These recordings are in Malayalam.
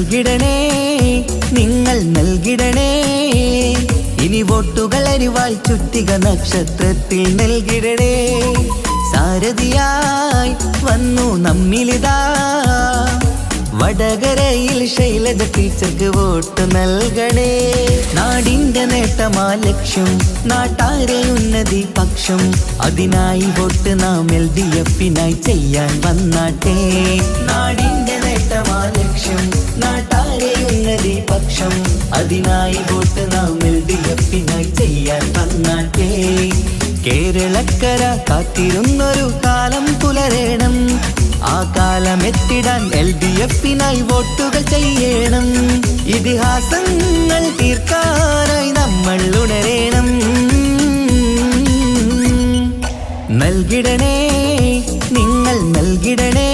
നൽകിടണേ നിങ്ങൾ നൽകിടണേ ഇനി വോട്ടുകൾ അരിവാൾ ചുറ്റിക നക്ഷത്രത്തിൽ നൽകിടണേ സാരഥിയായി വന്നു നമ്മിലിതാ വടകരയിൽ ശൈലജ ടീച്ചർക്ക് വോട്ട് നൽകണേ നാടിന്റെ നേട്ടമാ ലക്ഷ്യം നാട്ടാരെ ഉന്നതി പക്ഷം അതിനായി വോട്ട് നാം LDFനായി ചെയ്യാൻ വന്നാട്ടെ നാടിന്റെ നേട്ടമാ ലക്ഷ്യം നാട്ടാരെ ഉന്നതി പക്ഷം അതിനായി വോട്ട് നാം LDFനായി ചെയ്യാൻ വന്നാട്ടെ കേരളക്കര കാത്തിരുന്നൊരു കാലം പുലരേണം ആ കാലമെത്തിടാൻ LDFനായി വോട്ടുകൾ ചെയ്യണം ഇതിഹാസങ്ങൾ തീർക്കാനായി നമ്മൾ ഉണരേണം നൽകിടണേ നിങ്ങൾ നൽകിടണേ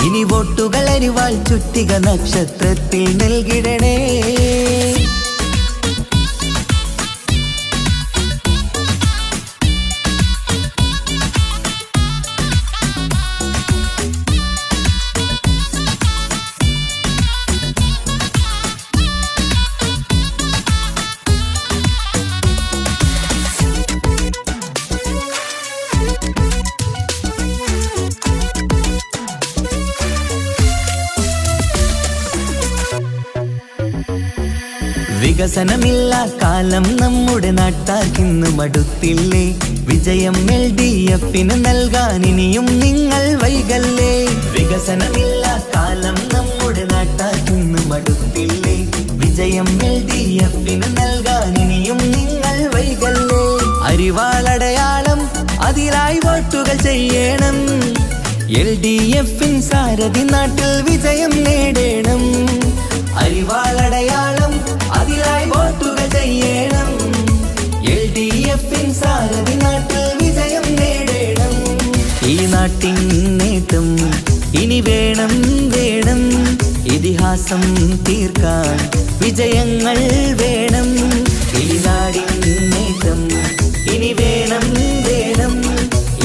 ഇനി വോട്ടുകൾ അരിവാൾ ചുറ്റിക നക്ഷത്രത്തിൽ നൽകിടണേ വികസനമില്ല കാലം നമ്മുടെ നാട്ടാർക്കിന്ന് മടുത്തില്ലേ വിജയം LDFന് നൽകാൻ ഇനിയും നിങ്ങൾ വൈകല്ലേ വികസനമില്ല കാലം നമ്മുടെ നാട്ടാർക്കിന്ന് മടുത്തില്ലേ വിജയം LDFന് നൽകാൻ ഇനിയും നിങ്ങൾ വൈകല്ലേ അരിവാളടയാളം അതിലായി വോട്ടുകൾ ചെയ്യണം LDFൻ സാരഥി നാട്ടിൽ വിജയം നേടണം അരിവാളടയാളം അതിലായി വോട്ടുകൾ ചെയ്യണം LDFൻ സാരഥി നാട്ടിൽ വിജയം നേടണം ഈ നാട്ടിൻ നേട്ടം ഇനി വേണം വേണം ഇതിഹാസം തീർക്കാൻ വിജയങ്ങൾ വേണം ഈ നാടിൻ നേട്ടം ഇനി വേണം വേണം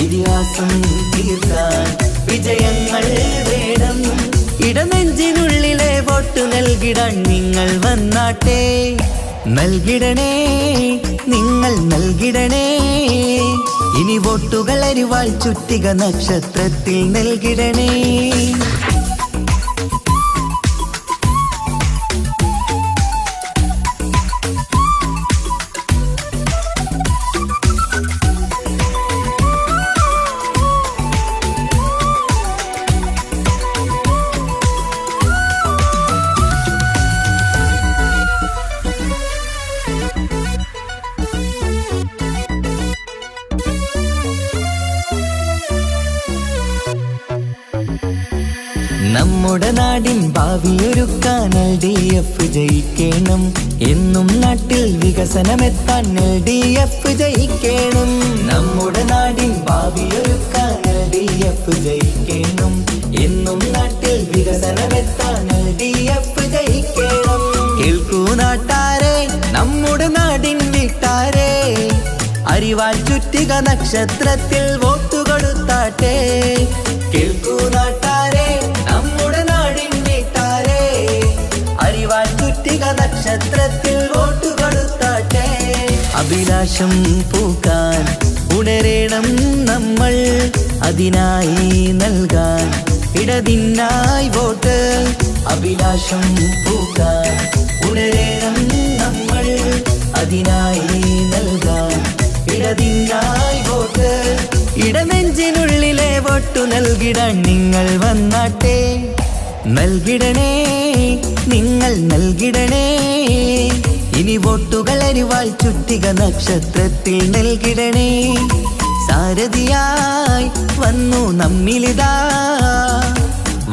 ഇതിഹാസം തീർക്കാൻ വിജയങ്ങൾ വേണം ഇടനെഞ്ചിനുള്ളിലെ വോട്ട് നൽകിടാൻ നിങ്ങൾ വന്നാട്ടെ നൽകിടണേ നിങ്ങൾ നൽകിടണേ ഇനി വോട്ടുകൾ അരിവാൾ ചുറ്റിക നക്ഷത്രത്തിൽ നൽകിടണേ നമ്മുടെ നാടിൻ ഭാവിയൊരുക്കാൻ LDF ജയിക്കണം എന്നും നാട്ടിൽ വികസനമെത്താൻ LDF ജയിക്കണം നമ്മുടെ നാടിൻ ഭാവിയൊരുക്കാൻ LDF ജയിക്കണം എന്നും നാട്ടിൽ വികസനമെത്താൻ LDF ജയിക്കണം കേൾക്കൂ നാട്ടാരെ നമ്മുടെ നാടിൻ വീട്ടാരെ അരിവാൾ ചുറ്റിക നക്ഷത്രത്തിൽ വോട്ട് കൊടുത്താട്ടെ കേൾക്കൂ നാട്ടാരെ നമ്മുടെ നാടിൻ വീട്ടാരെ അരിവാൾ ചുറ്റിക നക്ഷത്രത്തിൽ വോട്ട് കൊടുത്താട്ടെ അഭിലാഷം പൂക്കാൻ ഉണരേണം നമ്മൾ അതിനായി നൽകാൻ ഇടതിനായി വോട്ട് അഭിലാഷം പൂക്കാൻ ഉണരേണം നമ്മൾ അതിനായി നൽകാൻ ഇടതിനായി വോട്ട് ഇടനെഞ്ചിനുള്ളിലെ വോട്ടു നൽകിടാൻ നിങ്ങൾ വന്നാട്ടെ നൽകിടണേ നിങ്ങൾ നൽകിടണേ ഇനി വോട്ടുകൾ അരിവാൾ ചുറ്റിക നക്ഷത്രത്തിൽ നൽകിടണേ സാരഥിയായി വന്നു നമ്മിലിതാ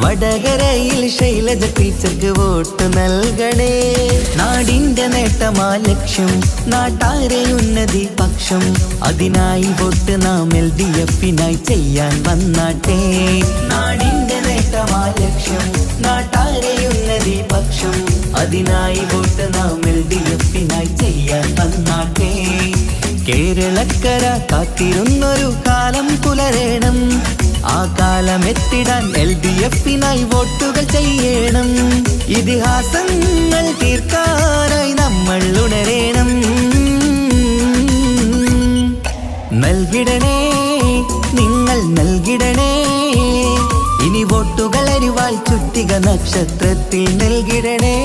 വടകരയിൽ ശൈലജ ടീച്ചർക്ക് വോട്ട് നൽകണേ നാടിന്റെ നേട്ടമാ ലക്ഷ്യം നാട്ടാരെ ഉന്നതി പക്ഷം അതിനായി വോട്ട് നാം LDFനായി ചെയ്യാൻ വന്നാട്ടെ നാടിന്റെ നേട്ടമാ ലക്ഷ്യം നാട്ടാരെ ഉന്നതി പക്ഷം അതിനായി വോട്ട് നാം LDFനായി ചെയ്യാൻ വന്നാട്ടെ കേരളക്കര കാത്തിരുന്നൊരു കാലം പുലരേണം ആ കാലം കാലമെത്തിടാൻ LDF-നായി വോട്ടുകൾ ചെയ്യണം. ഇതിഹാസങ്ങൾ തീർക്കാനായി നമ്മൾ ഉണരേണം. നൽകിടണേ, നിങ്ങൾ നൽകിടണേ, ഇനി വോട്ടുകൾ അരിവാൾ ചുറ്റിക നക്ഷത്രത്തിൽ നൽകിടണേ.